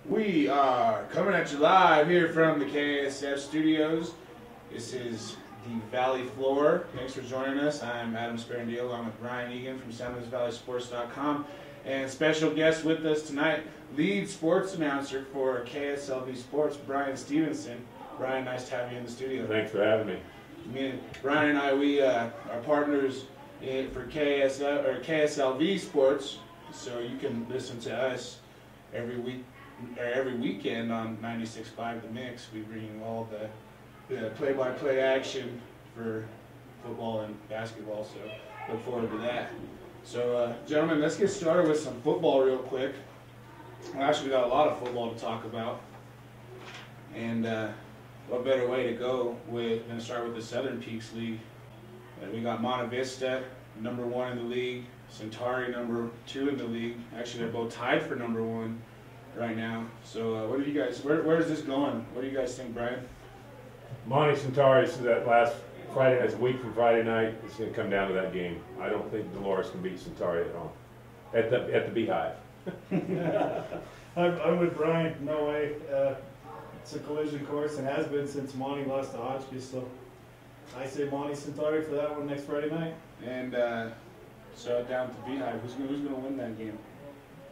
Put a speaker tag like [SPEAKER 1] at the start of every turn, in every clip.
[SPEAKER 1] We are coming at you live here from the KSF studios. This is the Valley Floor. Thanks for joining us. I'm Adam Sperandil along with Ryan Egan from SanLuisValleySports.com. And special guest with us tonight, lead sports announcer for KSLV Sports, Brian Stevenson. Brian, nice to have you in the studio.
[SPEAKER 2] Thanks for having me.
[SPEAKER 1] Brian and I, we are partners for KSLV Sports, so you can listen to us every weekend on 96.5 The Mix. We bring all the play-by-play action for football and basketball, so look forward to that. So, gentlemen, let's get started with some football real quick. Well, actually, we got a lot of football to talk about, and what better way to go than to start with the Southern Peaks League. We got Monte Vista, #1 in the league, Centauri, #2 in the league. Actually, they're both tied for #1 right now. So what do you guys, where is this going? What do you guys think, Brian?
[SPEAKER 2] Monte Centauri, so that last Friday, that's a week from Friday night, it's going to come down to that game. I don't think Dolores can beat Centauri at home, at the Beehive.
[SPEAKER 3] I'm with Brian, no way. It's a collision course and has been since Monte lost to Hotchkiss, so I say Monte Centauri for that one next Friday night.
[SPEAKER 1] And so down to Beehive, who's going to win that game?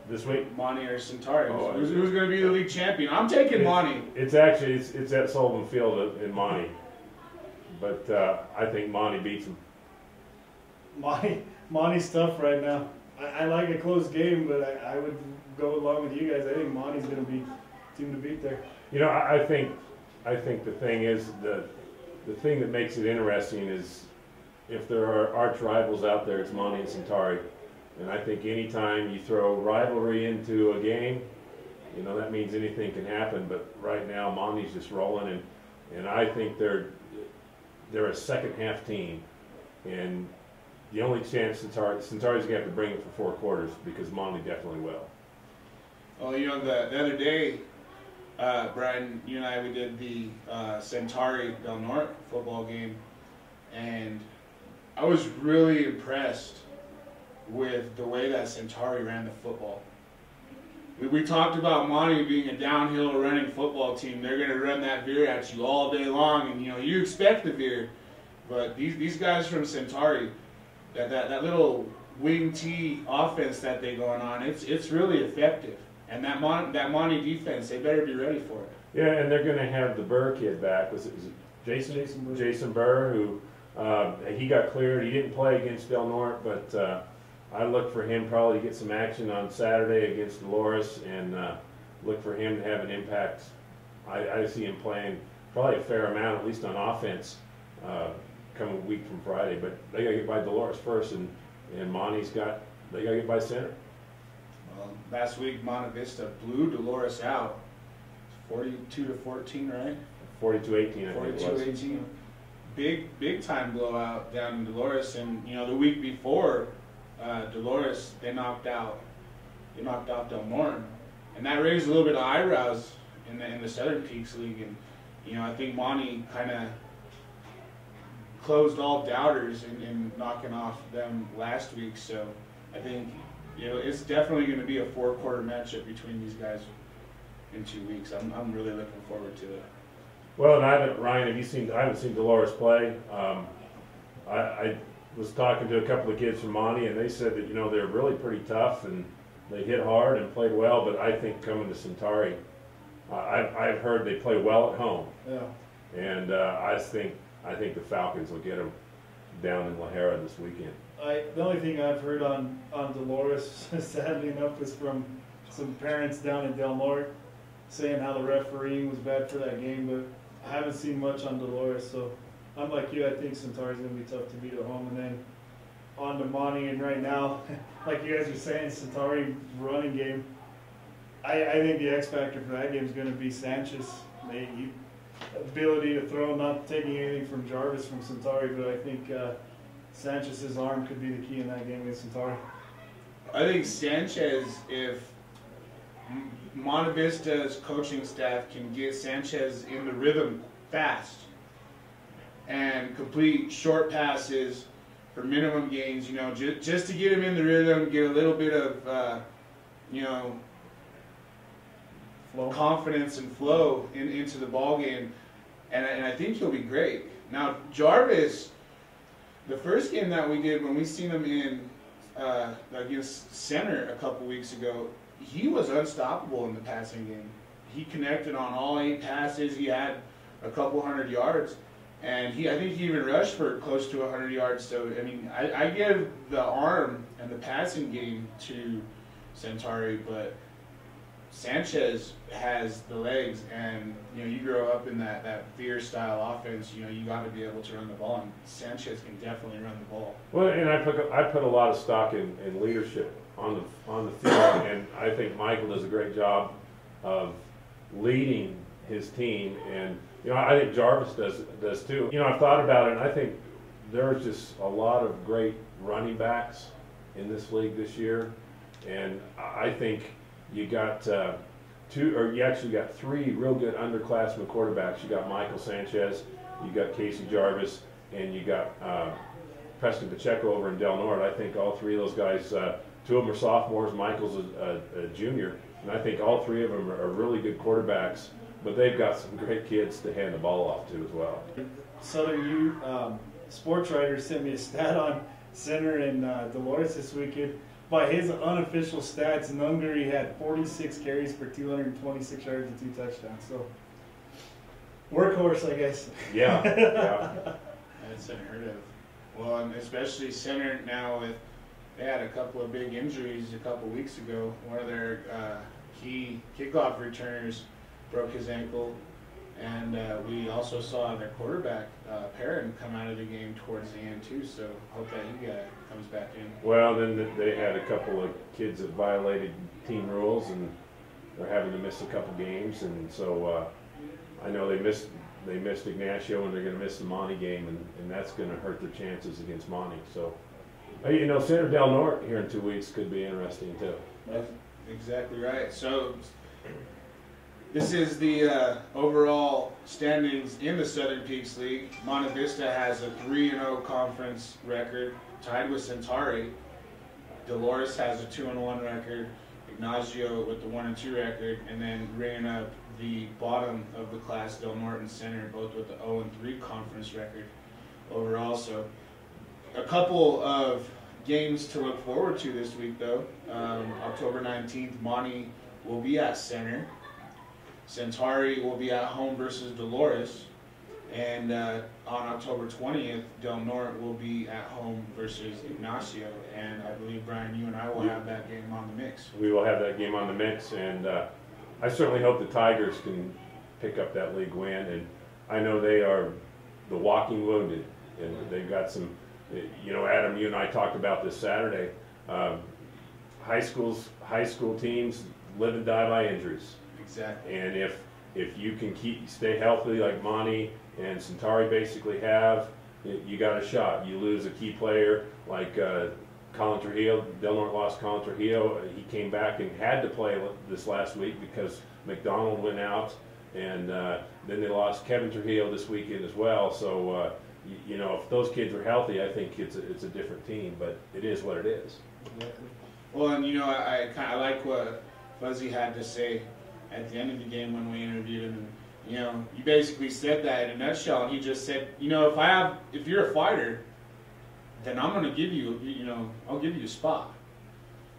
[SPEAKER 2] This week?
[SPEAKER 1] Monte or Centauri? Who's going to be the league champion? I'm taking Monte.
[SPEAKER 2] It's actually, it's at Sullivan Field in Monte. But I think Monte beats him.
[SPEAKER 3] Monte's tough right now. I like a close game, but I would go along with you guys. I think Monte's going to be team to beat there.
[SPEAKER 2] You know, I think the thing is, the thing that makes it interesting is if there are arch rivals out there, it's Monte and Centauri. And I think anytime you throw rivalry into a game, you know, that means anything can happen. But right now, Monte's just rolling, and I think they're a second half team. And the only chance Centauri's going to have to bring it for 4 quarters because Monte definitely will.
[SPEAKER 1] Well, you know, the other day, Brian, you and I, we did the Centauri Del Norte football game, and I was really impressed with the way that Centauri ran the football. We talked about Monte being a downhill running football team. They're going to run that veer at you all day long, and you know you expect the veer. But these guys from Centauri, that little wing T offense that they going on, it's really effective. And that Monte defense, they better be ready for it.
[SPEAKER 2] Yeah, and they're going to have the Burr kid back. Was it Jason Burr, who he got cleared. He didn't play against Del Norte, but I look for him probably to get some action on Saturday against Dolores, and look for him to have an impact. I see him playing probably a fair amount, at least on offense, come a week from Friday. But they got to get by Dolores first, and Monte's they got to get by Center.
[SPEAKER 1] Well, last week Monte Vista blew Dolores out, 42-14, right?
[SPEAKER 2] 42-18, I think it was.
[SPEAKER 1] 42-18. Big time blowout down in Dolores, and you know the week before. Dolores, they knocked out Del Norte, and that raised a little bit of eyebrows in the Southern Peaks League. And you know, I think Monte kind of closed all doubters in knocking off them last week. So I think it's definitely going to be a 4-quarter matchup between these guys in 2 weeks. I'm really looking forward to it.
[SPEAKER 2] Well, and Ryan, I haven't seen Dolores play. I was talking to a couple of kids from Monte, and they said that they're really pretty tough and they hit hard and played well. But I think coming to Centauri, I've heard they play well at home.
[SPEAKER 3] Yeah.
[SPEAKER 2] And I think the Falcons will get them down in La Jera this weekend.
[SPEAKER 3] The only thing I've heard on Dolores, sadly enough, is from some parents down in Del Norte saying how the refereeing was bad for that game, but I haven't seen much on Dolores, so I'm like you. I think Centauri's going to be tough to beat at home. And then on to Monte, and right now, like you guys are saying, Centauri running game, I think the X factor for that game is going to be Sanchez. Ability to throw, not taking anything from Jarvis from Centauri, but I think Sanchez's arm could be the key in that game against Centauri.
[SPEAKER 1] I think Sanchez, if Monte Vista's coaching staff can get Sanchez in the rhythm fast and complete short passes for minimum gains, just to get him in the rhythm, get a little bit of, confidence and flow into the ball game, and I think he'll be great. Now Jarvis, the first game that we did when we seen him in against Center a couple weeks ago, he was unstoppable in the passing game. He connected on all 8 passes. He had a couple 100 yards, and I think he even rushed for close to 100 yards. So I mean, I give the arm and the passing game to Centauri, but Sanchez has the legs, and you grow up in that fear style offense. You got to be able to run the ball, and Sanchez can definitely run the ball.
[SPEAKER 2] Well, and I put a lot of stock in leadership on the field, and I think Michael does a great job of leading his team, and I think Jarvis does too. I've thought about it, and I think there's just a lot of great running backs in this league this year, and I think you got you actually got 3 real good underclassmen quarterbacks. You got Michael Sanchez, you got Casey Jarvis, and you got Preston Pacheco over in Del Norte. I think all 3 of those guys, 2 of them are sophomores, Michael's a junior, and I think all 3 of them are really good quarterbacks, but they've got some great kids to hand the ball off to as well.
[SPEAKER 3] Southern U sports writer sent me a stat on Center in Dolores this weekend. By his unofficial stats, Nungary had 46 carries for 226 yards and 2 touchdowns. So, workhorse, I guess.
[SPEAKER 2] Yeah.
[SPEAKER 1] That's unheard of. Well, and especially Center now they had a couple of big injuries a couple weeks ago. One of their key kickoff returners broke his ankle, and we also saw their quarterback Perrin come out of the game towards the end too. So hope that he comes back in.
[SPEAKER 2] Well, then they had a couple of kids that violated team rules, and they're having to miss a couple games, and so I know they missed Ignacio, and they're going to miss the Monte game, and that's going to hurt their chances against Monte. So, Center Del Norte here in 2 weeks could be interesting too.
[SPEAKER 1] That's exactly right. So this is the overall standings in the Southern Peaks League. Monte Vista has a 3-0 conference record, tied with Centauri. Dolores has a 2-1 record. Ignacio with the 1-2 record, and then ringing up the bottom of the class, Del Norte and Center, both with the 0-3 conference record overall. So a couple of games to look forward to this week, though. October 19th, Monte will be at Center. Centauri will be at home versus Dolores. And on October 20th, Del Norte will be at home versus Ignacio. And I believe, Brian, you and I will have that game on the mix.
[SPEAKER 2] We will have that game on the mix, and I certainly hope the Tigers can pick up that league win. And I know they are the walking wounded, and they've got some, Adam, you and I talked about this Saturday. High school teams live and die by injuries.
[SPEAKER 1] Exactly.
[SPEAKER 2] And if you can stay healthy like Monte and Centauri basically have, you got a shot. You lose a key player like Colin Trujillo. Del Norte lost Colin Trujillo. He came back and had to play this last week because McDonald went out, and then they lost Kevin Trujillo this weekend as well. So if those kids are healthy, I think it's a different team. But it is what it is.
[SPEAKER 1] Well, and I like what Fuzzy had to say at the end of the game when we interviewed him. And, you basically said that in a nutshell, and he just said, if you're a fighter, then I'm going to give you, I'll give you a spot.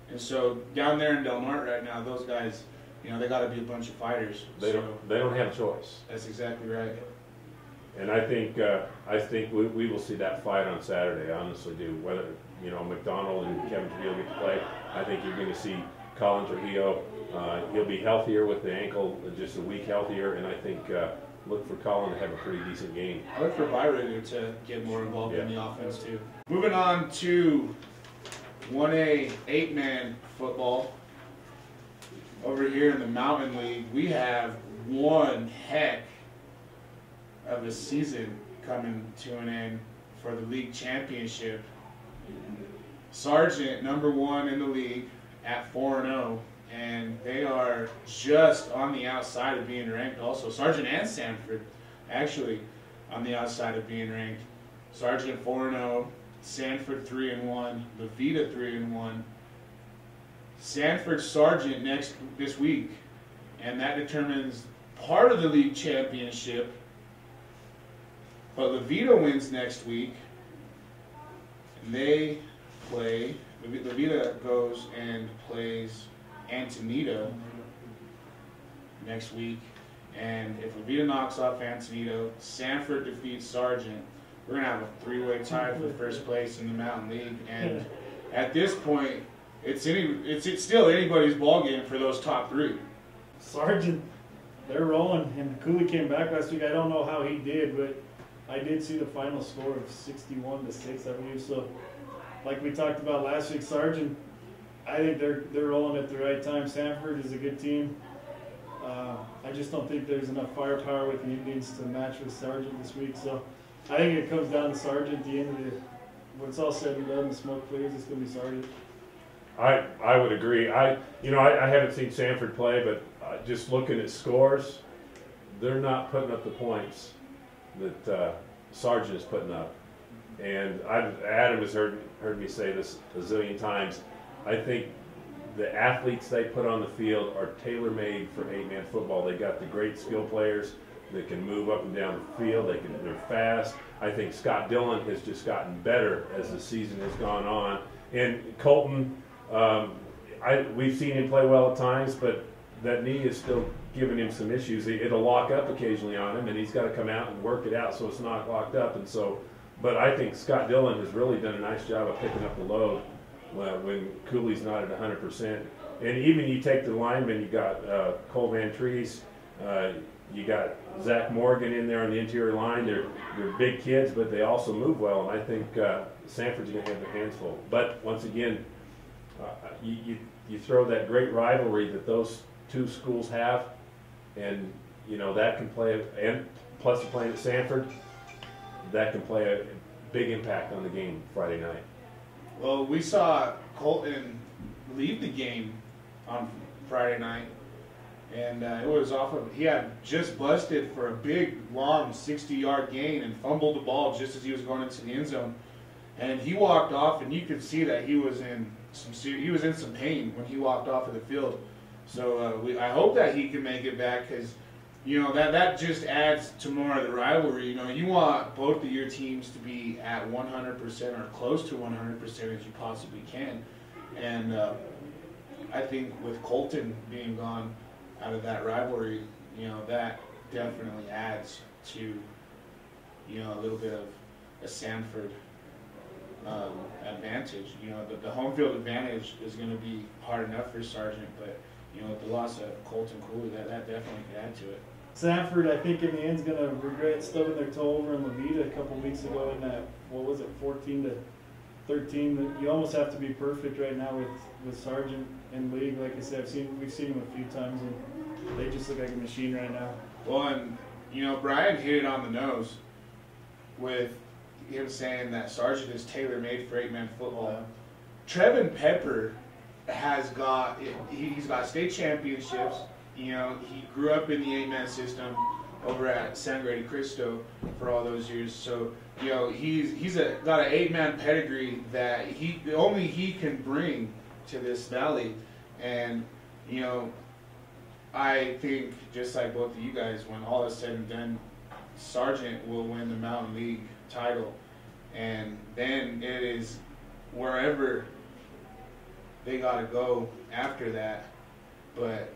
[SPEAKER 1] And so down there in Del Norte right now, those guys, they got to be a bunch of fighters.
[SPEAKER 2] They don't have a choice.
[SPEAKER 1] That's exactly right.
[SPEAKER 2] And I think we will see that fight on Saturday. I honestly do. Whether McDonald and Kevin Trujillo get to play, I think you're going to see Colin Trujillo. He'll be healthier with the ankle, just a week healthier, and I think look for Colin to have a pretty decent game.
[SPEAKER 1] I look for Byron to get more involved in the offense too. Moving on to 1A 8-man football. Over here in the Mountain League, we have one heck of a season coming to an end for the league championship. Sargent, number 1 in the league at 4-0, and they are just on the outside of being ranked also. Sargent and Sanford actually on the outside of being ranked. Sargent 4-0, Sanford 3-1, Vista 3-1. Sanford Sargent this week and that determines part of the league championship. But La Vista wins next week, and they play. La Vista goes and plays Antonito next week, and if La Vista knocks off Antonito, Sanford defeats Sargent, we're gonna have a three-way tie for first place in the Mountain League. And at this point, it's still anybody's ball game for those top three.
[SPEAKER 3] Sargent, they're rolling, and Cooley came back last week. I don't know how he did, but I did see the final score of 61-6, I believe. So, like we talked about last week, Sargent, I think they're rolling at the right time. Sanford is a good team. I just don't think there's enough firepower with the Indians to match with Sargent this week. So, I think it comes down to Sargent at the end of the. When it's all said and done, the smoke clears, it's going to be Sargent.
[SPEAKER 2] I would agree. I haven't seen Sanford play, but just looking at scores, they're not putting up the points that Sargent is putting up. And Adam has heard me say this a zillion times. I think the athletes they put on the field are tailor-made for 8-man football. They got the great skill players that can move up and down the field. They're fast. I think Scott Dillon has just gotten better as the season has gone on. And Colton, we've seen him play well at times, but that knee is still giving him some issues. It'll lock up occasionally on him, and he's got to come out and work it out so it's not locked up. And so, but I think Scott Dillon has really done a nice job of picking up the load when Cooley's not at 100%. And even you take the linemen, you got Cole Van Trees, you got Zach Morgan in there on the interior line. They're big kids, but they also move well, and I think Sanford's going to have their hands full. But once again, you throw that great rivalry that those two schools have, and that can play, and plus you're playing at Sanford, that can play a big impact on the game Friday night.
[SPEAKER 1] Well, we saw Colton leave the game on Friday night, and it was off of, he had just busted for a big, long 60-yard gain and fumbled the ball just as he was going into the end zone. And he walked off, and you could see that he was in some pain when he walked off of the field. So I hope that he can make it back, because that just adds to more of the rivalry. You want both of your teams to be at 100% or close to 100% as you possibly can. And I think with Colton being gone out of that rivalry, that definitely adds to a little bit of a Sanford advantage. The home field advantage is going to be hard enough for Sargent, but with the loss of Colton Cooley, that definitely could add to it.
[SPEAKER 3] Sanford, I think in the end, is going to regret stubbing their toe over in La Vista a couple weeks ago in that, 14-13. You almost have to be perfect right now with Sargent in league. Like I said, we've seen him a few times, and they just look like a machine right now.
[SPEAKER 1] Well, and Brian hit it on the nose with him saying that Sargent is tailor-made for 8-man football. Trevin Pepper he's got state championships. He grew up in the 8-man system over at San Grady Cristo for all those years. So, he's got an 8-man pedigree that only he can bring to this valley. And, I think, just like both of you guys, when all is said and done, Sargent will win the Mountain League title. And then it is wherever they got to go after that. But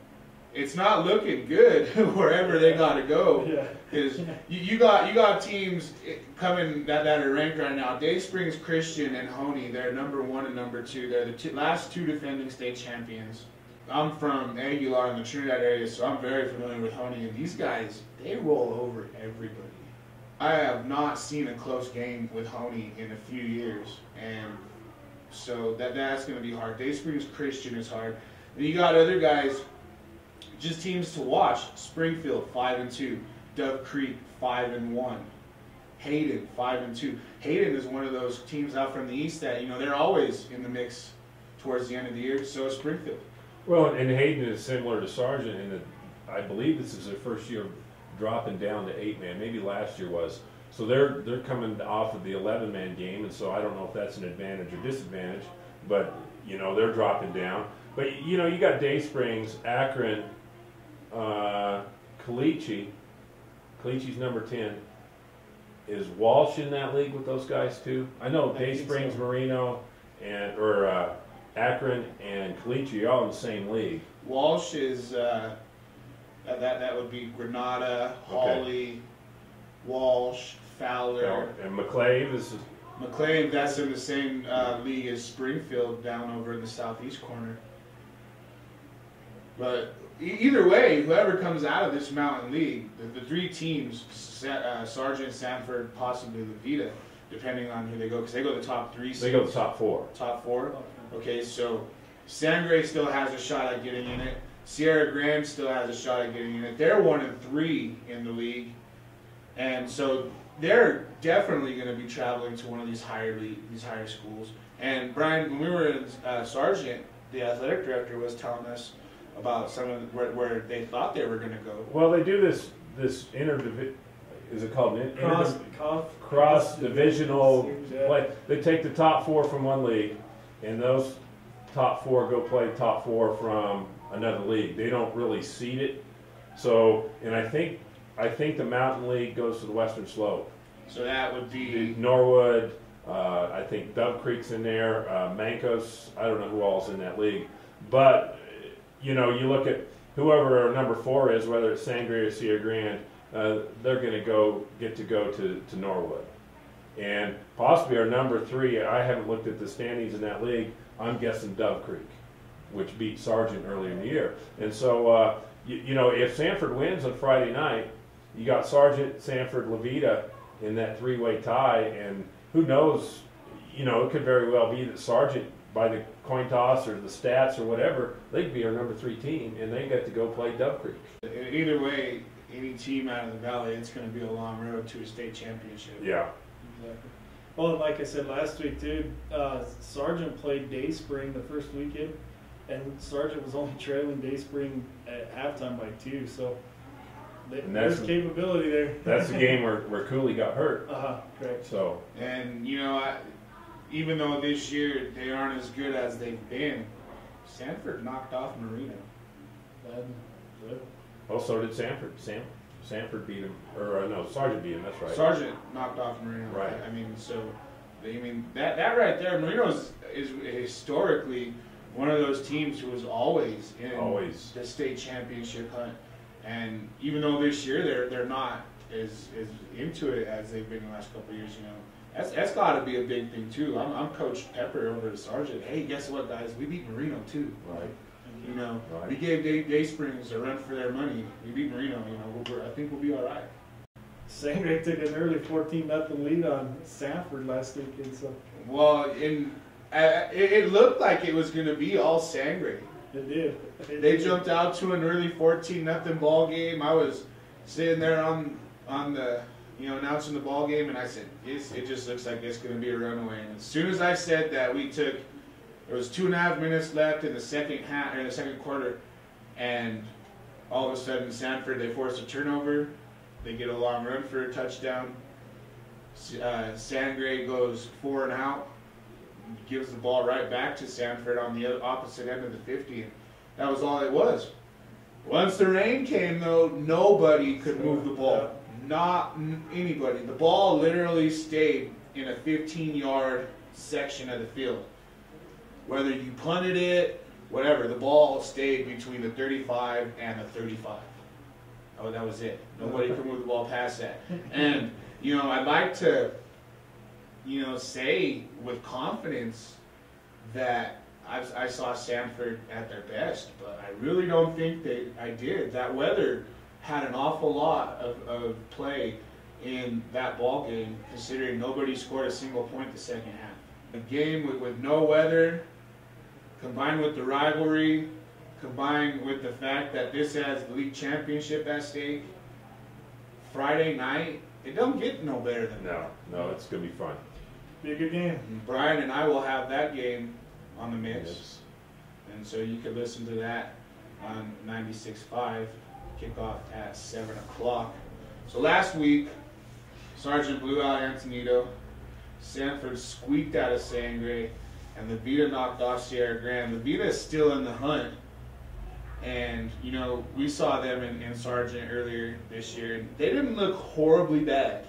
[SPEAKER 1] it's not looking good wherever they got to go. Because you got teams coming that are ranked right now. Day Springs Christian and Honey, they're number 1 and number 2. They're the last 2 defending state champions. I'm from Aguilar in the Trinidad area, so I'm very familiar with Honey. And these guys, they roll over everybody. I have not seen a close game with Honey in a few years, and so that's going to be hard. Day Springs Christian is hard. And you got other guys, just teams to watch. Springfield 5-2, Dove Creek 5-1, Hayden 5-2. Hayden is one of those teams out from the east that they're always in the mix towards the end of the year. So is Springfield.
[SPEAKER 2] Well, and Hayden is similar to Sargent in that I believe this is their first year dropping down to 8-man. Maybe last year was. So they're coming off of the 11-man game, and so I don't know if that's an advantage or disadvantage, but they're dropping down. But you got Day Springs, Akron, Kalichi's number 10. Is Walsh in that league with those guys too? I know Day Springs, so. Marino, or Akron and Kalichi are all in the same league.
[SPEAKER 1] Walsh is that would be Granada, Hawley, Walsh, Fowler,
[SPEAKER 2] and McClave is.
[SPEAKER 1] McClave, that's in the same league as Springfield down over in the southeast corner. But either way, whoever comes out of this Mountain League, the three teams, Sgt Sanford, possibly Vista, depending on who they go, because they go the top three.
[SPEAKER 2] They go the top four.
[SPEAKER 1] Top four? Okay, so Sangre still has a shot at getting in it. Sierra Grande still has a shot at getting in it. They're 1-3 in the league. And so they're definitely going to be traveling to one of these higher schools. And Brian, when we were in Sargent, the athletic director was telling us about some of where they thought they were going to go.
[SPEAKER 2] Well, they do this is it called cross divisional play? They take the top four from one league, and those top four go play top four from another league. They don't really seed it. So, and I think the Mountain League goes to the Western Slope.
[SPEAKER 1] So that would be
[SPEAKER 2] Norwood. I think Dove Creek's in there. Mancos. I don't know who all's in that league, but you know, you look at whoever our number 4 is, whether it's Sangre or Sierra Grande, they're going to get to go to Norwood. And possibly our number 3, I haven't looked at the standings in that league, I'm guessing Dove Creek, which beat Sargent earlier in the year. And so, you know, if Sanford wins on Friday night, you got Sargent, Sanford, Levita in that 3-way tie, and who knows, you know, it could very well be that Sargent, by the coin toss or the stats or whatever, they could be our number 3 team, and they get to go play Dove Creek.
[SPEAKER 1] Either way, any team out of the valley, it's going to be a long road to a state championship.
[SPEAKER 2] Yeah.
[SPEAKER 3] Exactly. Well, like I said last week too, Sargent played Dayspring the first weekend, and Sargent was only trailing Dayspring at halftime by 2. So there's capability there.
[SPEAKER 2] That's the game where Cooley got hurt.
[SPEAKER 3] Correct.
[SPEAKER 2] So.
[SPEAKER 1] And you know, even though this year they aren't as good as they've been, Sanford knocked off Marino.
[SPEAKER 2] Oh, so did Sanford. Sanford beat him, or no, Sargent beat him. That's right.
[SPEAKER 1] Sargent knocked off Marino.
[SPEAKER 2] Right.
[SPEAKER 1] I mean, that right there, Marino is historically one of those teams who was always in the state championship hunt. And even though this year they're not as into it as they've been the last couple of years, you know. That's got to be a big thing too. I'm Coach Pepper over at Sargent. Hey, guess what, guys? We beat Marino too.
[SPEAKER 2] Right.
[SPEAKER 1] You know,
[SPEAKER 2] right.
[SPEAKER 1] We gave Daysprings a run for their money. We beat Marino. You know, I think we'll be all right.
[SPEAKER 3] Sangre took an early 14-0 lead on Sanford last weekend. So.
[SPEAKER 1] Well, it looked like it was going to be all Sangre.
[SPEAKER 3] It did.
[SPEAKER 1] They jumped out to an early 14-0 ball game. I was sitting there on the, you know, announcing the ball game, and I said, it just looks like it's going to be a runaway. And as soon as I said that, there was 2.5 minutes left in the second quarter, and all of a sudden Sanford, they forced a turnover. They get a long run for a touchdown. Sangre goes 4 and out, gives the ball right back to Sanford on the opposite end of the 50. And that was all it was. Once the rain came, though, nobody could move the ball. Not anybody. The ball literally stayed in a 15-yard section of the field. Whether you punted it, whatever, the ball stayed between the 35 and the 35. Oh, that was it. Nobody could move the ball past that. And, you know, I'd like to, you know, say with confidence that I saw Sanford at their best, but I really don't think that I did. That weather had an awful lot of play in that ball game, considering nobody scored a single point the second half. A game with no weather, combined with the rivalry, combined with the fact that this has the league championship at stake, Friday night, it don't get no better than that.
[SPEAKER 2] No, it's going to be fun.
[SPEAKER 3] Be a good game.
[SPEAKER 1] Brian and I will have that game on the mix. Yes. And so you can listen to that on 96.5, kickoff at 7 o'clock. So last week, Sargent blew out Antonito, Sanford squeaked out of Sangre, and Levita knocked off Sierra Grande. Levita is still in the hunt, And, you know, we saw them in Sargent earlier this year, and they didn't look horribly bad.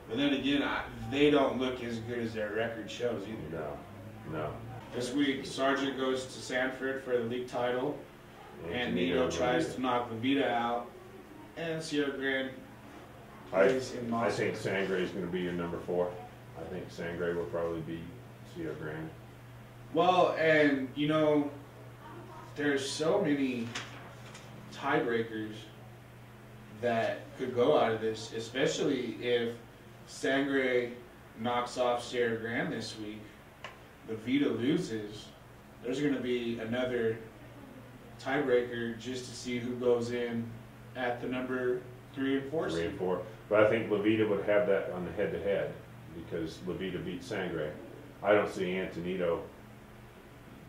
[SPEAKER 1] But then again, they don't look as good as their record shows either.
[SPEAKER 2] No.
[SPEAKER 1] This week, Sargent goes to Sanford for the league title, and Nito tries to knock Vista out, and Sierra Grande plays in Monte.
[SPEAKER 2] I think Sangre is going to be your number 4. I think Sangre will probably be Sierra Grande.
[SPEAKER 1] Well, and, you know, there's so many tiebreakers that could go out of this, especially if Sangre knocks off Sierra Grande this week. The Vita loses. There's going to be another tiebreaker just to see who goes in at the number 3 and 4 seed.
[SPEAKER 2] 3 and 4. But I think La Vita would have that on the head-to-head because La Vita beat Sangre. I don't see Antonito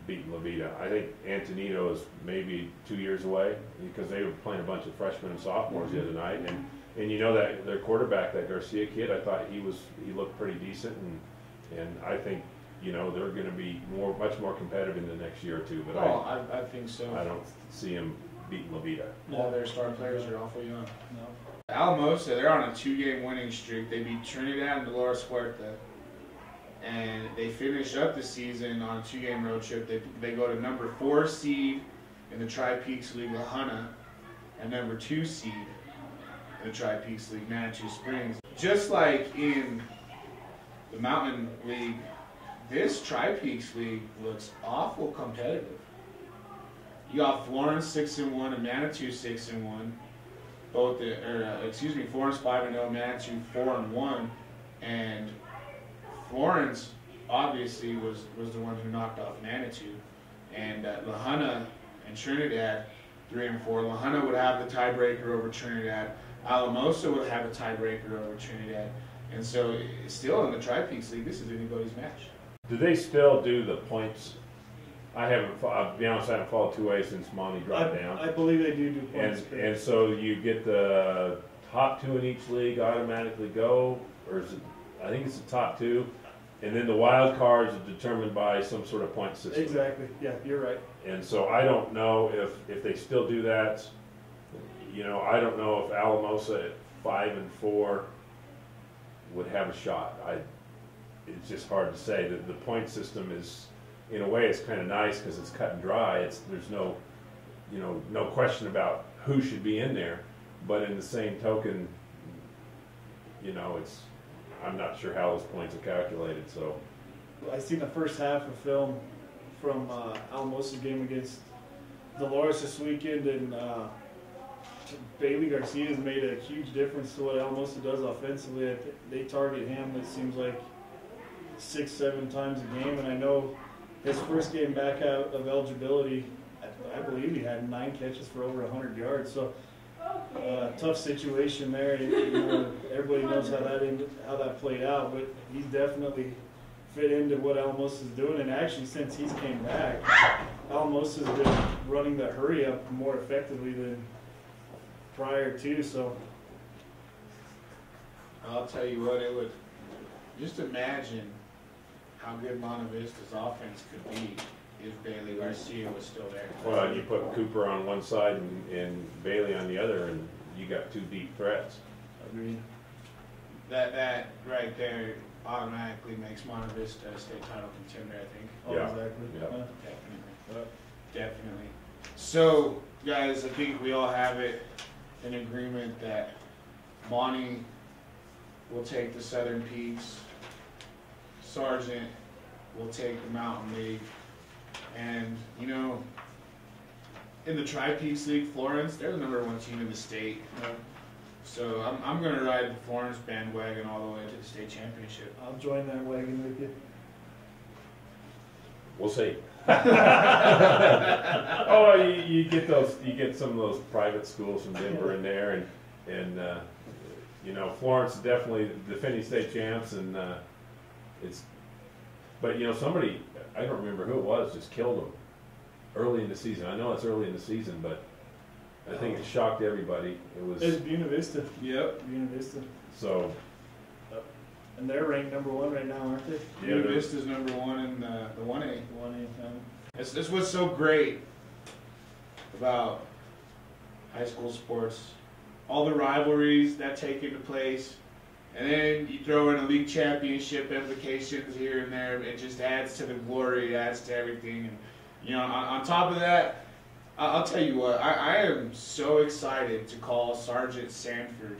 [SPEAKER 2] beating La Vita. I think Antonito is maybe 2 years away because they were playing a bunch of freshmen and sophomores the other night, and you know that their quarterback, that Garcia kid, I thought he looked pretty decent, and I think, you know, they're going to be much more competitive in the next year or two. But
[SPEAKER 1] I think so.
[SPEAKER 2] I don't see him beating La Vita.
[SPEAKER 1] All their star players are awful young.
[SPEAKER 3] No.
[SPEAKER 1] Alamosa, they're on a 2-game winning streak. They beat Trinidad and Dolores Huerta. And they finish up the season on a 2-game road trip. They go to number 4 seed in the Tri-Peaks League, La Junta, and number 2 seed in the Tri-Peaks League, Manitou Springs. Just like in the Mountain League, this Tri-Peaks League looks awful competitive. You got Florence 6-1 and Manitou 6-1. Florence 5-0, Manitou 4-1, and Florence obviously was the one who knocked off Manitou, and La Junta and Trinidad 3 and 4. La Junta would have the tiebreaker over Trinidad. Alamosa would have a tiebreaker over Trinidad, and so still in the Tri-Peaks League, this is anybody's match.
[SPEAKER 2] Do they still do the points? I'll be honest, I haven't followed 2A since Monte dropped down.
[SPEAKER 3] I believe they do points.
[SPEAKER 2] And so you get the top 2 in each league automatically go, or is it? I think it's the top 2, and then the wild cards are determined by some sort of point system.
[SPEAKER 3] Exactly. Yeah, you're right.
[SPEAKER 2] And so I don't know if they still do that. You know, I don't know if Alamosa at 5 and 4 would have a shot. It's just hard to say. The point system is, in a way, it's kind of nice because it's cut and dry. There's no, you know, no question about who should be in there. But in the same token, you know, I'm not sure how those points are calculated. So
[SPEAKER 3] I seen the first half of film from Alamosa's game against Dolores this weekend, and Bailey Garcia has made a huge difference to what Alamosa does offensively. They target him, it seems like 6-7 times a game, and I know his first game back out of eligibility, I believe he had 9 catches for over 100 yards. So tough situation there. You know, everybody knows how that played out, but he's definitely fit into what Alamosa is doing. And actually, since he's came back, Alamosa has been running the hurry up more effectively than prior to. So
[SPEAKER 1] I'll tell you what, it would just imagine how good Monte Vista's offense could be if Bailey Garcia was still there.
[SPEAKER 2] well, you put Cooper on one side and Bailey on the other, and you got 2 deep threats.
[SPEAKER 3] agreed.
[SPEAKER 1] That right there automatically makes Monte Vista a state title contender, I think.
[SPEAKER 3] Oh,
[SPEAKER 2] Yeah.
[SPEAKER 3] exactly.
[SPEAKER 2] Yeah.
[SPEAKER 1] Definitely. So, guys, I think we all have it in agreement that Monte will take the Southern Peaks, Sargent will take the Mountain League, and, you know, in the Tri-Peaks League, Florence, they're the #1 team in the state. So I'm going to ride the Florence bandwagon all the way to the state championship.
[SPEAKER 3] I'll join that wagon with you.
[SPEAKER 2] We'll see. Oh, you get some of those private schools from Denver in there, and you know, Florence is definitely defending state champs, and but you know, somebody, I don't remember who it was, just killed them early in the season. I know it's early in the season, but I think it shocked everybody.
[SPEAKER 3] It's Buena Vista.
[SPEAKER 1] Yep.
[SPEAKER 3] Buena Vista.
[SPEAKER 2] So.
[SPEAKER 3] And they're ranked #1 right now, aren't they?
[SPEAKER 1] Buena Vista's #1 in the 1A.
[SPEAKER 3] 1A.
[SPEAKER 1] This was so great about high school sports, all the rivalries that take into place, and then you throw in a league championship implications here and there. It just adds to the glory, it adds to everything. And you know, on top of that, I'll tell you what, I am so excited to call Sgt Sanford.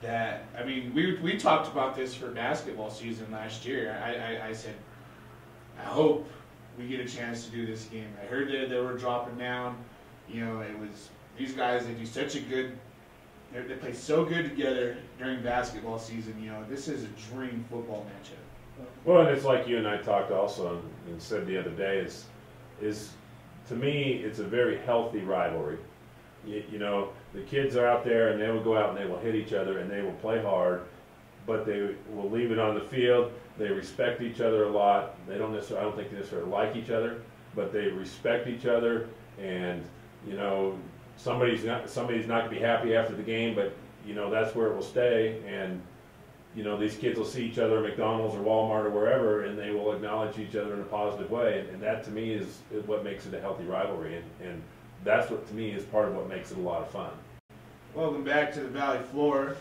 [SPEAKER 1] That, I mean, we talked about this for basketball season last year. I said, I hope we get a chance to do this game. I heard that they were dropping down. You know, it was these guys. They do such a good. They play so good together during basketball season. You know, this is a dream football matchup.
[SPEAKER 2] Well, and it's like you and I talked also and said the other day. Is to me, it's a very healthy rivalry. You know, the kids are out there and they will go out and they will hit each other and they will play hard, but they will leave it on the field. They respect each other a lot. They don't necessarily, I don't think they necessarily like each other, but they respect each other. And you know, somebody's not going to be happy after the game, but you know that's where it will stay. And you know, these kids will see each other at McDonald's or Walmart or wherever, and they will acknowledge each other in a positive way. And that to me is what makes it a healthy rivalry. And that's what to me is part of what makes it a lot of fun.
[SPEAKER 1] Welcome back to the Valley Floor.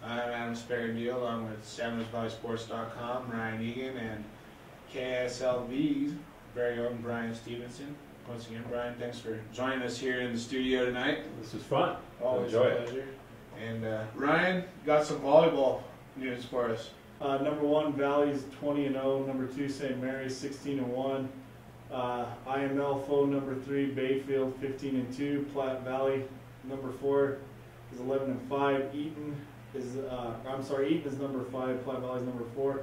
[SPEAKER 1] I'm Adam Sparandil, along with SanLuisValleySports.com, Ryan Egan, and KSLV's very own Brian Stevenson. Once again, Brian, thanks for joining us here in the studio tonight.
[SPEAKER 2] This is fun.
[SPEAKER 1] Always
[SPEAKER 2] Enjoy
[SPEAKER 1] a pleasure. And Ryan, got some volleyball news for us.
[SPEAKER 3] Number 1, Valley's 20-0. Number 2, St. Mary's 16-1. IML foe number 3, Bayfield 15-2. Platte Valley number 4 is 11-5. Eaton is number 5. Platte Valley is number 4.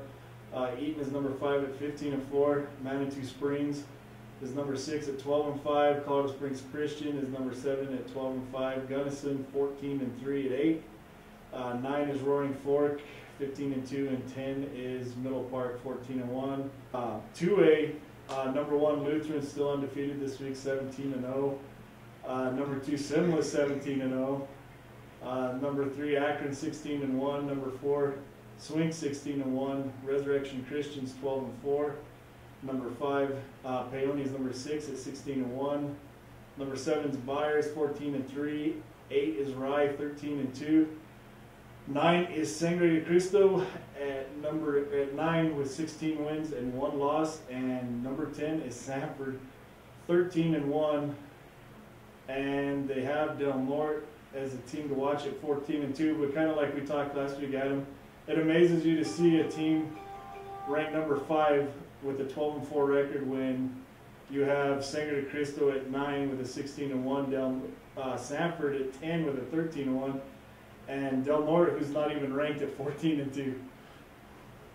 [SPEAKER 3] Eaton is number 5 at 15-4. Manitou Springs is number 6 at 12-5. Colorado Springs Christian is number 7 at 12-5. Gunnison 14-3 at 8. 9 is Roaring Fork 15-2, and 10 is Middle Park 14-1. 2A. Number 1, Lutheran still undefeated this week, 17-0. Number 2, Sinless 17-0. Number 3, Akron 16-1. Number 4, Swing 16-1. Resurrection Christians 12-4. Number 5, Paoni is number 6 at 16-1. Number 7 is Byers 14-3. 8 is Rye 13-2. 9 is Sangre de Cristo at 9 with 16 wins and 1 loss, and number 10 is Sanford 13-1, and they have Del Norte as a team to watch at 14-2. But kind of like we talked last week, Adam, it amazes you to see a team ranked number 5 with a 12-4 record when you have Sangre de Cristo at 9 with a 16-1, Sanford at 10 with a 13-1. And Del Norte, who's not even ranked at 14-2.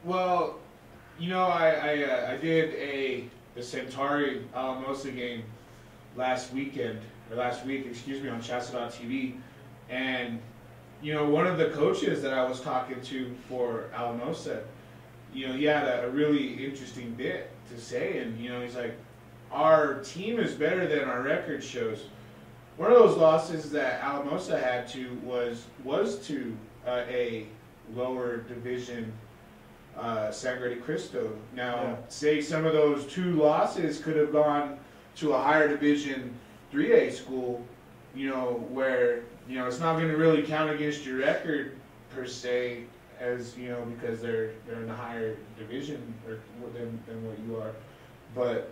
[SPEAKER 1] Well, you know, I did the Centauri Alamosa game last week, on Chassa.tv, and you know, one of the coaches that I was talking to for Alamosa, you know, he had a really interesting bit to say, and you know, he's like, our team is better than our record shows. One of those losses that Alamosa had to was to a lower division Sangre de Cristo. Now, say some of those 2 losses could have gone to a higher division 3A school, you know, where, you know, it's not going to really count against your record per se, as, you know, because they're in a higher division than what you are. But,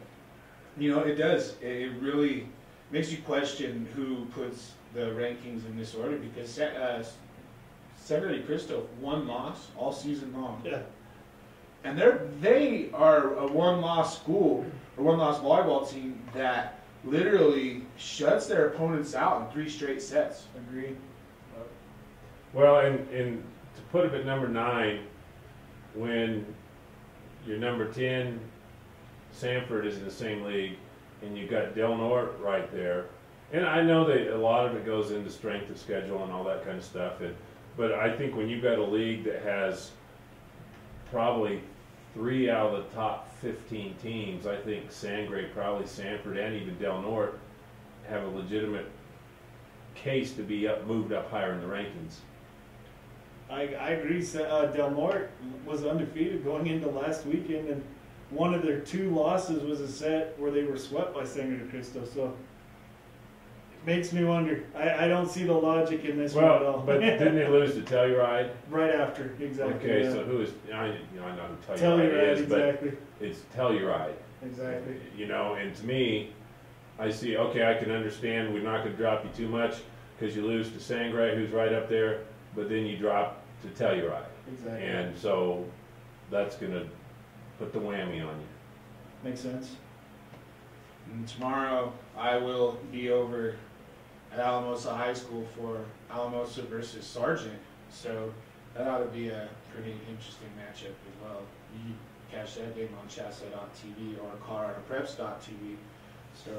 [SPEAKER 1] you know, it does. It really makes you question who puts the rankings in this order, because Sangre de Cristo 1 loss all season long.
[SPEAKER 3] Yeah.
[SPEAKER 1] And they are a 1-loss school, or 1-loss volleyball team that literally shuts their opponents out in 3 straight sets.
[SPEAKER 3] Agreed.
[SPEAKER 2] Well, and to put it at number 9, when your number 10, Sanford, is in the same league, and you got Del Norte right there, and I know that a lot of it goes into strength of schedule and all that kind of stuff, but I think when you've got a league that has probably 3 out of the top 15 teams, I think Sangre, probably Sanford, and even Del Norte have a legitimate case to be moved up higher in the rankings.
[SPEAKER 3] I agree. Del Norte was undefeated going into last weekend, and one of their 2 losses was a set where they were swept by Sangre de Cristo. So makes me wonder. I don't see the logic in this one at all.
[SPEAKER 2] Well, but didn't they lose to Telluride?
[SPEAKER 3] Right after, exactly.
[SPEAKER 2] Okay,
[SPEAKER 3] yeah.
[SPEAKER 2] so who is, I know who Telluride
[SPEAKER 3] Telluride,
[SPEAKER 2] is,
[SPEAKER 3] exactly.
[SPEAKER 2] but it's Telluride.
[SPEAKER 3] Exactly.
[SPEAKER 2] You know, and to me, I see, okay, I can understand we're not going to drop you too much because you lose to Sangre, who's right up there, but then you drop to Telluride.
[SPEAKER 3] Exactly.
[SPEAKER 2] And so that's going to put the whammy on you.
[SPEAKER 3] Makes sense.
[SPEAKER 1] And tomorrow I will be over at Alamosa High School for Alamosa versus Sargent. So that ought to be a pretty interesting matchup as well. You catch that game on Chassa.tv or ColoradoPreps.tv. So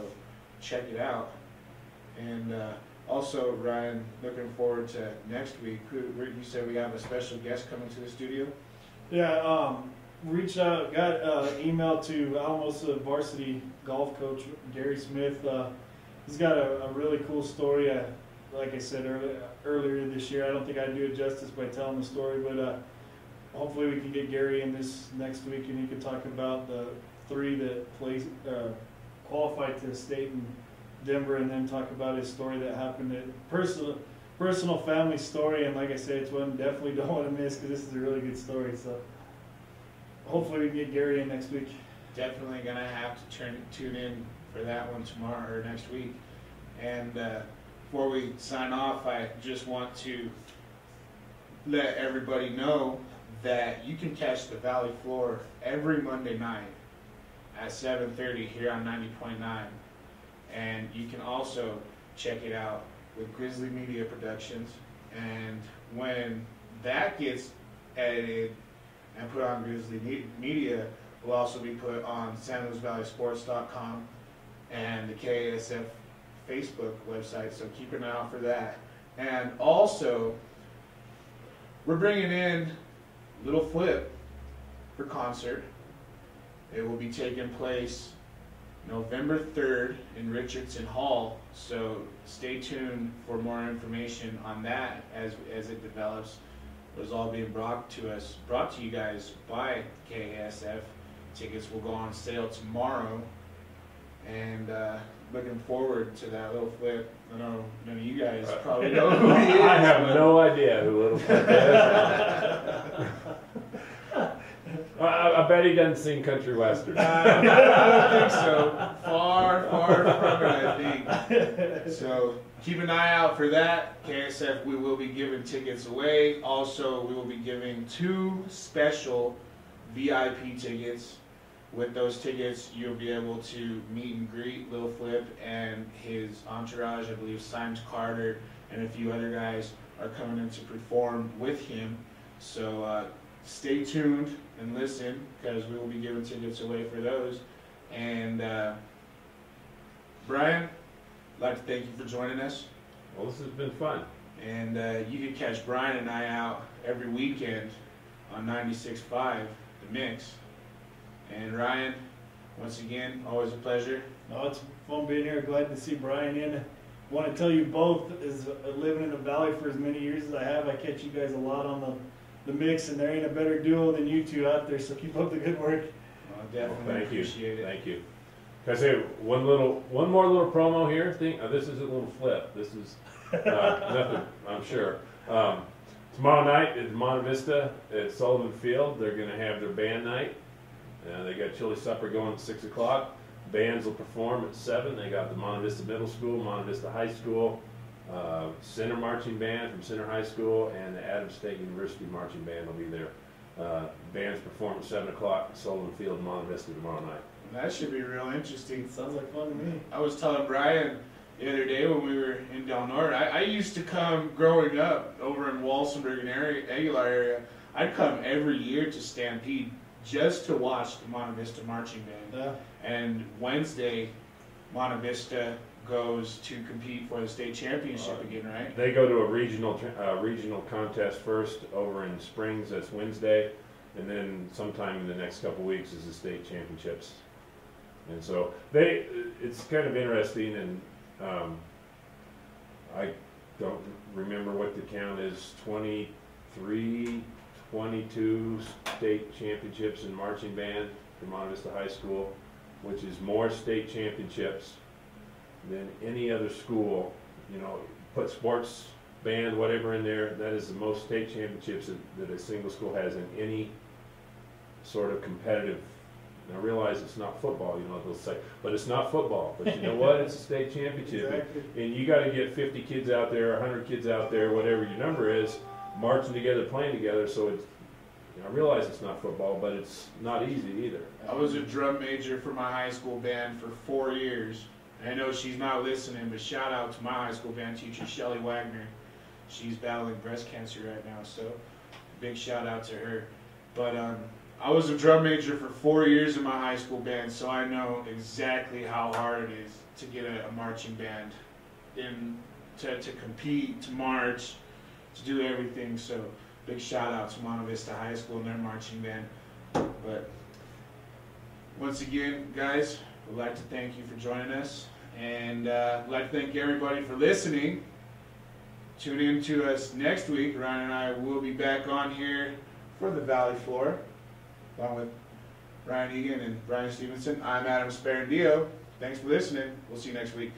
[SPEAKER 1] check it out. And also, Ryan, looking forward to next week. You said we have a special guest coming to the studio?
[SPEAKER 3] Yeah, reached out, got email to Alamosa varsity golf coach Gary Smith. He's got a really cool story. Like I said earlier this year, I don't think I'd do it justice by telling the story, but hopefully we can get Gary in this next week and he can talk about the 3 that qualified to the state in Denver, and then talk about his story that happened. Personal family story, and like I said, it's one definitely don't want to miss because this is a really good story. So hopefully we can get Gary in next week.
[SPEAKER 1] Definitely gonna have to tune in for that one tomorrow or next week. And before we sign off, I just want to let everybody know that you can catch the Valley Floor every Monday night at 7:30 here on 90.9, and you can also check it out with Grizzly Media Productions. And when that gets edited and put on Grizzly Media, will also be put on SanLuisValleySports.com and the KASF Facebook website, so keep an eye out for that. And also, we're bringing in Little Flip for concert. It will be taking place November 3rd in Richardson Hall, so stay tuned for more information on that as it develops. It was all being brought to you guys by KASF. Tickets will go on sale tomorrow, and looking forward to that. Little Flip. I know none of you guys probably know who he is.
[SPEAKER 2] I have no idea who Little Flip is. I bet he doesn't sing country western.
[SPEAKER 1] I don't think so. Far from it, I think. So keep an eye out for that. KSF, we will be giving tickets away. Also, we will be giving 2 special VIP tickets. With those tickets, you'll be able to meet and greet Lil Flip and his entourage. I believe Symes Carter and a few other guys are coming in to perform with him. So stay tuned and listen, because we will be giving tickets away for those. And Brian, I'd like to thank you for joining us.
[SPEAKER 2] Well, this has been fun.
[SPEAKER 1] And you can catch Brian and I out every weekend on 96.5, The Mix. And Ryan, once again, always a pleasure.
[SPEAKER 3] No, it's fun being here. Glad to see Brian in. I want to tell you both, as living in the Valley for as many years as I have, I catch you guys a lot on the Mix, and there ain't a better duo than you two out there, so keep up the good work.
[SPEAKER 1] Well, definitely appreciate it.
[SPEAKER 2] Thank you. Can I say one more little promo here? This is a little flip. This is nothing, I'm sure. Tomorrow night at Monte Vista at Sullivan Field, they're going to have their band night. They got chili supper going at 6 o'clock. Bands will perform at 7. They got the Monte Vista Middle School, Monte Vista High School, Center Marching Band from Center High School, and the Adams State University Marching Band will be there. Bands perform at 7 o'clock at Sullivan Field, Monte Vista tomorrow night.
[SPEAKER 1] That should be real interesting.
[SPEAKER 3] Sounds like fun to me.
[SPEAKER 1] I was telling Brian the other day when we were in Del Norte, I used to come growing up over in Walsenburg and Aguilar area. I'd come every year to Stampede just to watch the Monte Vista Marching Band.
[SPEAKER 3] Yeah.
[SPEAKER 1] And Wednesday, Monte Vista goes to compete for the state championship again, right?
[SPEAKER 2] They go to a regional contest first over in Springs. That's Wednesday, and then sometime in the next couple weeks is the state championships. And so it's kind of interesting, and I don't remember what the count is. 23, 22 state championships in marching band for Monte Vista High School, which is more state championships than any other school. You know, put sports, band, whatever in there, that is the most state championships that a single school has in any sort of competitive. And I realize it's not football, you know, they'll say, but it's not football. But you know what? It's a state championship.
[SPEAKER 3] Exactly.
[SPEAKER 2] And you got to get 50 kids out there, 100 kids out there, whatever your number is, marching together, playing together. So it's, you know, I realize it's not football, but it's not easy either.
[SPEAKER 1] I was a drum major for my high school band for 4 years. And I know she's not listening, but shout out to my high school band teacher, Shelly Wagner. She's battling breast cancer right now, so big shout out to her. But I was a drum major for 4 years in my high school band, so I know exactly how hard it is to get a marching band to compete, to march, to do everything. So big shout out to Monte Vista High School and their marching band. But once again, guys, we'd like to thank you for joining us, and we'd like to thank everybody for listening. Tune in to us next week. Ryan and I will be back on here for the Valley Floor, along with Ryan Egan and Brian Stevenson. I'm Adam Sparandio. Thanks for listening. We'll see you next week.